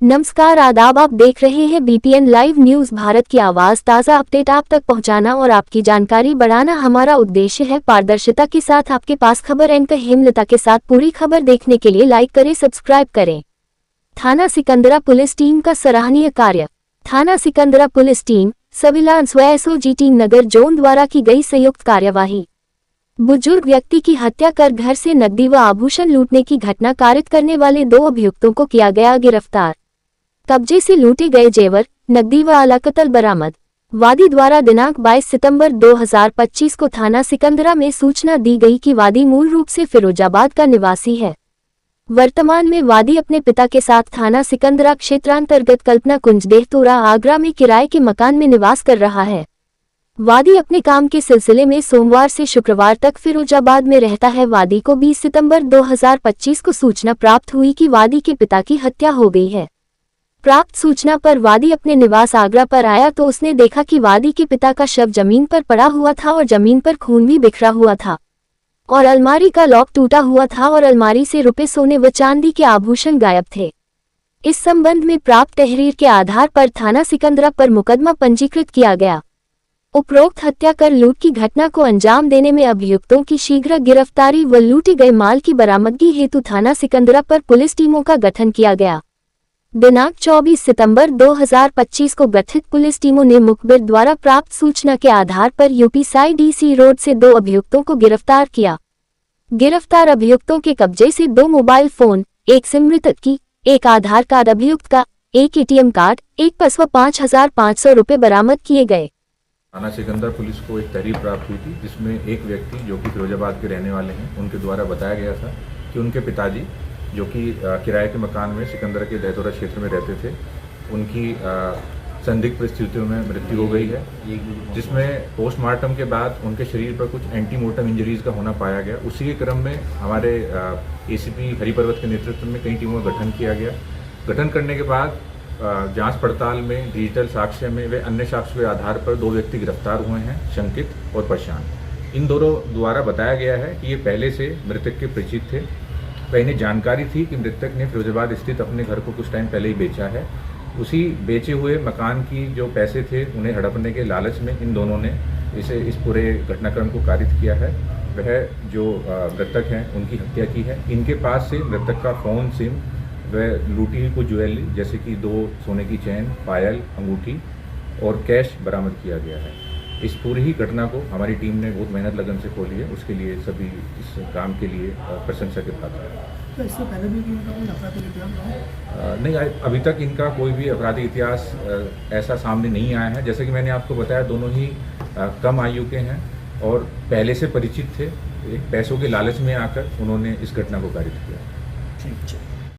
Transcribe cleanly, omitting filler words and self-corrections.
नमस्कार आदाब, आप देख रहे हैं बीपीएन लाइव न्यूज। भारत की आवाज, ताज़ा अपडेट आप तक पहुंचाना और आपकी जानकारी बढ़ाना हमारा उद्देश्य है। पारदर्शिता के साथ आपके पास खबर। एंकर हेमलता के साथ पूरी खबर देखने के लिए लाइक करें, सब्सक्राइब करें। थाना सिकंदरा पुलिस टीम का सराहनीय कार्य। थाना सिकंदरा पुलिस टीम, सर्विलांस व एसओजी टीम नगर जोन द्वारा की गई संयुक्त कार्यवाही। बुजुर्ग व्यक्ति की हत्या कर घर से नकदी व आभूषण लूटने की घटना कारित करने वाले 2 अभियुक्तों को किया गया गिरफ्तार। कब्जे से लूटे गए जेवर, नकदी व अलाकतल बरामद। वादी द्वारा दिनांक 22 सितंबर 2025 को थाना सिकंदरा में सूचना दी गई कि वादी मूल रूप से फिरोजाबाद का निवासी है। वर्तमान में वादी अपने पिता के साथ थाना सिकंदरा क्षेत्रांतर्गत कल्पना कुंज देहतोरा आगरा में किराए के मकान में निवास कर रहा है। वादी अपने काम के सिलसिले में सोमवार से शुक्रवार तक फिरोजाबाद में रहता है। वादी को 20 सितंबर 2025 को सूचना प्राप्त हुई कि वादी के पिता की हत्या हो गई है। प्राप्त सूचना पर वादी अपने निवास आगरा पर आया तो उसने देखा कि वादी के पिता का शव जमीन पर पड़ा हुआ था और जमीन पर खून भी बिखरा हुआ था और अलमारी का लॉक टूटा हुआ था और अलमारी से रुपए, सोने व चांदी के आभूषण गायब थे। इस संबंध में प्राप्त तहरीर के आधार पर थाना सिकंदरा पर मुकदमा पंजीकृत किया गया। उपरोक्त हत्या कर लूट की घटना को अंजाम देने में अभियुक्तों की शीघ्र गिरफ्तारी व लूटे गए माल की बरामदगी हेतु थाना सिकंदरा पर पुलिस टीमों का गठन किया गया। दिनांक 24 सितंबर 2025 को गठित पुलिस टीमों ने मुखबिर द्वारा प्राप्त सूचना के आधार पर यूपी साई डीसी रोड से 2 अभियुक्तों को गिरफ्तार किया। गिरफ्तार अभियुक्तों के कब्जे से 2 मोबाइल फोन, 1 सिम मृतक की, 1 आधार कार्ड अभियुक्त का, 1 एटीएम कार्ड, 1 पर्स व 5,500 रुपये बरामद किए गए। थाना सिकंदर पुलिस को एक तहरीर प्राप्त हुई थी जिसमें एक व्यक्ति जो कि फिरोजाबाद के रहने वाले हैं, उनके द्वारा बताया गया था कि उनके पिताजी जो कि किराए के मकान में सिकंदर के दहतोरा क्षेत्र में रहते थे, उनकी संदिग्ध परिस्थितियों में मृत्यु हो गई है, जिसमें पोस्टमार्टम के बाद उनके शरीर पर कुछ एंटीमोर्टम इंजरीज का होना पाया गया। उसी के क्रम में हमारे एसीपी हरिपर्वत के नेतृत्व में कई टीमों का गठन किया गया। गठन करने के बाद जांच पड़ताल में डिजिटल साक्ष्य में वे अन्य साक्ष्य के आधार पर 2 व्यक्ति गिरफ्तार हुए हैं, शंकित और प्रशांत। इन दोनों द्वारा बताया गया है कि ये पहले से मृतक के परिचित थे। इन्हें जानकारी थी कि मृतक ने फिरोजाबाद स्थित अपने घर को कुछ टाइम पहले ही बेचा है। उसी बेचे हुए मकान की जो पैसे थे उन्हें हड़पने के लालच में इन दोनों ने इस पूरे घटनाक्रम को कारित किया है। वह जो मृतक हैं उनकी हत्या की है। इनके पास से मृतक का फ़ोन, सिम व लूटी हुई कुछ ज्वेलरी जैसे कि 2 सोने की चैन, पायल, अंगूठी और कैश बरामद किया गया है। इस पूरी ही घटना को हमारी टीम ने बहुत मेहनत लगन से खोली है। उसके लिए सभी इस काम के लिए प्रशंसा के पात्र हैं। तो इससे पहले भी इनका कोई आपराधिक इतिहास नहीं, अभी तक इनका कोई भी आपराधिक इतिहास ऐसा सामने नहीं आया है। जैसे कि मैंने आपको बताया, दोनों ही कम आयु के हैं और पहले से परिचित थे। एक पैसों के लालच में आकर उन्होंने इस घटना को कारित किया। ठीक है।